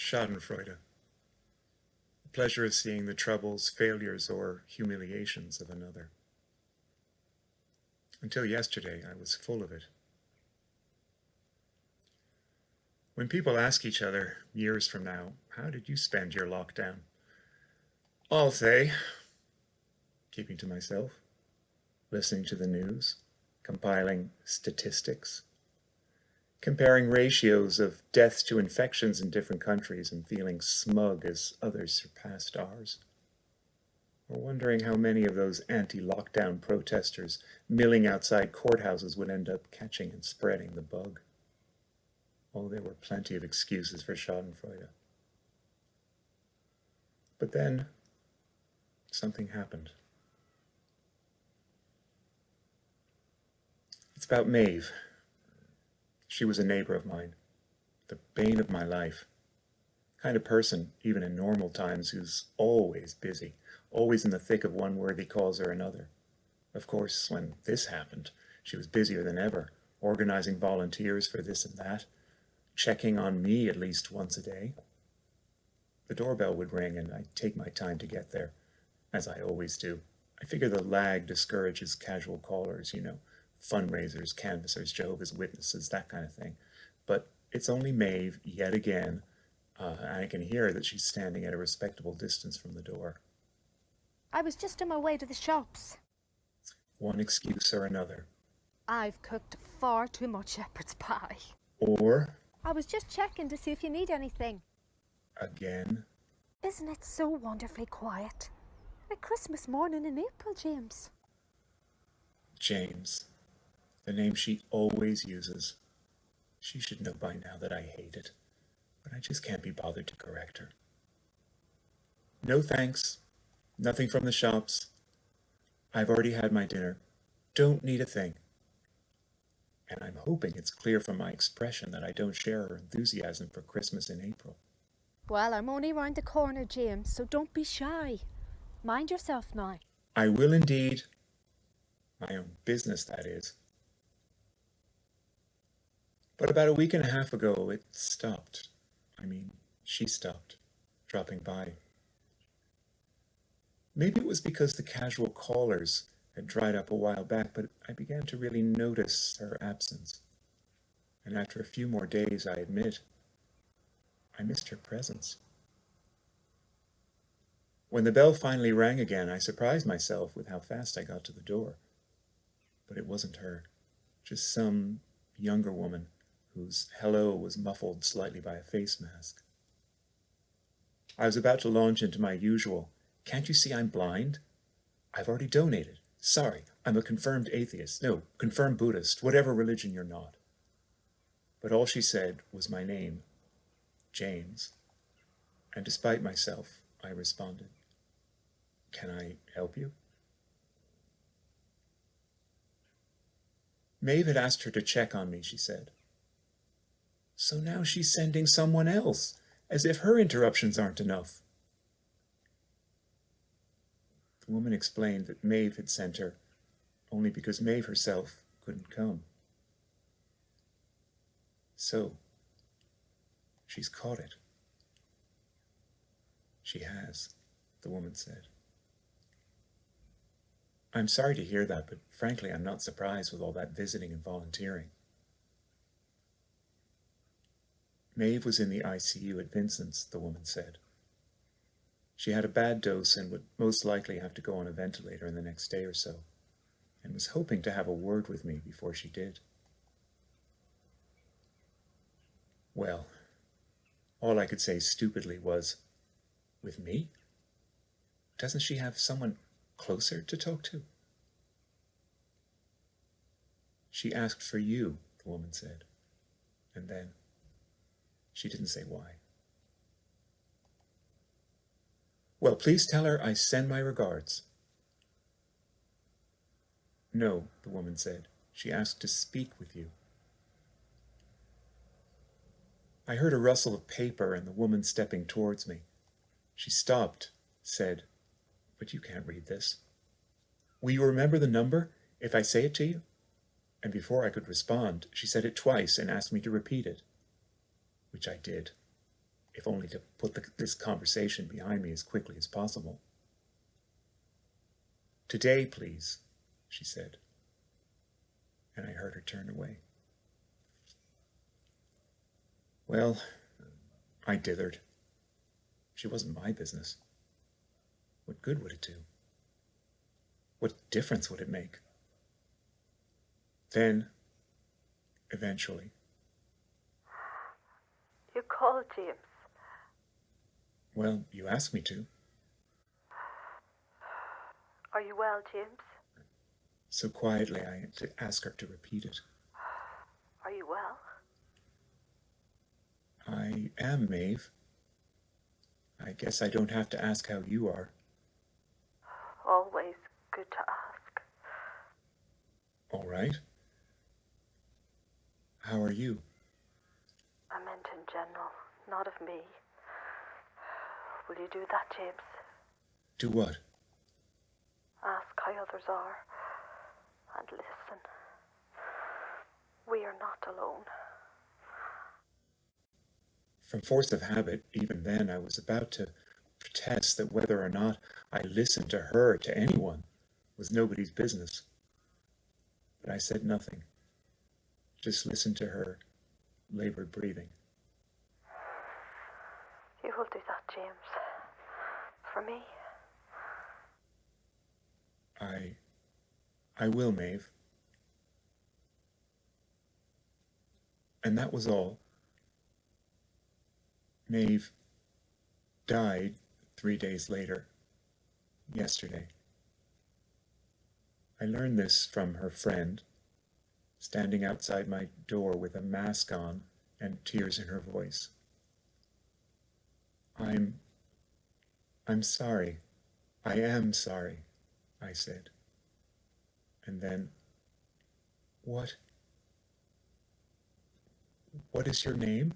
Schadenfreude, the pleasure of seeing the troubles, failures, or humiliations of another. Until yesterday, I was full of it. When people ask each other, years from now, how did you spend your lockdown? I'll say, keeping to myself, listening to the news, compiling statistics, comparing ratios of deaths to infections in different countries and feeling smug as others surpassed ours. Or wondering how many of those anti-lockdown protesters milling outside courthouses would end up catching and spreading the bug. Oh, there were plenty of excuses for Schadenfreude. But then, something happened. It's about Maeve. She was a neighbor of mine, the bane of my life. Kind of person, even in normal times, who's always busy, always in the thick of one worthy cause or another. Of course, when this happened, she was busier than ever, organizing volunteers for this and that, checking on me at least once a day. The doorbell would ring and I'd take my time to get there, as I always do. I figure the lag discourages casual callers, fundraisers, canvassers, Jehovah's Witnesses, that kind of thing. But it's only Maeve, yet again, and I can hear that she's standing at a respectable distance from the door. I was just on my way to the shops. One excuse or another. I've cooked far too much shepherd's pie. Or, I was just checking to see if you need anything. again. Isn't it so wonderfully quiet? A Christmas morning in April, James. James. The name she always uses. She should know by now that I hate it, but I just can't be bothered to correct her. No thanks. Nothing from the shops. I've already had my dinner. Don't need a thing. And I'm hoping it's clear from my expression that I don't share her enthusiasm for Christmas in April. Well, I'm only round the corner, James, so don't be shy. Mind yourself now. I will indeed. My own business, that is. But about a week and a half ago, it stopped. She stopped dropping by. Maybe it was because the casual callers had dried up a while back, but I began to really notice her absence. And after a few more days, I admit, I missed her presence. When the bell finally rang again, I surprised myself with how fast I got to the door. But it wasn't her, just some younger woman whose hello was muffled slightly by a face mask. I was about to launch into my usual, "Can't you see I'm blind? I've already donated. Sorry, I'm a confirmed atheist. No, confirmed Buddhist, whatever religion you're not." But all she said was my name, James. And despite myself, I responded, "Can I help you?" Maeve had asked her to check on me, she said. So now she's sending someone else, as if her interruptions aren't enough. The woman explained that Maeve had sent her only because Maeve herself couldn't come. So, she's caught it. She has, the woman said. I'm sorry to hear that, but frankly, I'm not surprised with all that visiting and volunteering. Maeve was in the ICU at Vincent's, the woman said. She had a bad dose and would most likely have to go on a ventilator in the next day or so, and was hoping to have a word with me before she did. Well, all I could say stupidly was, "With me? Doesn't she have someone closer to talk to?" "She asked for you," the woman said, and then she didn't say why. "Well, please tell her I send my regards." "No," the woman said. "She asked to speak with you." I heard a rustle of paper and the woman stepping towards me. She stopped, said, "But you can't read this. Will you remember the number if I say it to you?" And before I could respond, she said it twice and asked me to repeat it, which I did. if only to put this conversation behind me as quickly as possible. "Today, please," she said, and I heard her turn away. Well, I dithered. She wasn't my business. What good would it do? What difference would it make? Then, eventually. You called, James. Well, you asked me to. Are you well, James? So quietly I had to ask her to repeat it. Are you well? I am, Maeve. I guess I don't have to ask how you are. Always good to ask. All right. How are you? I meant in general, not of me. Will you do that, James? Do what? Ask how others are, and listen. We are not alone. From force of habit, even then, I was about to protest that whether or not I listened to her, to anyone, was nobody's business. But I said nothing. Just listened to her labored breathing. You will do that, James. For me. I will, Maeve. And that was all. Maeve died 3 days later, yesterday. I learned this from her friend, standing outside my door with a mask on and tears in her voice. I'm sorry. I am sorry, I said. And then, what is your name?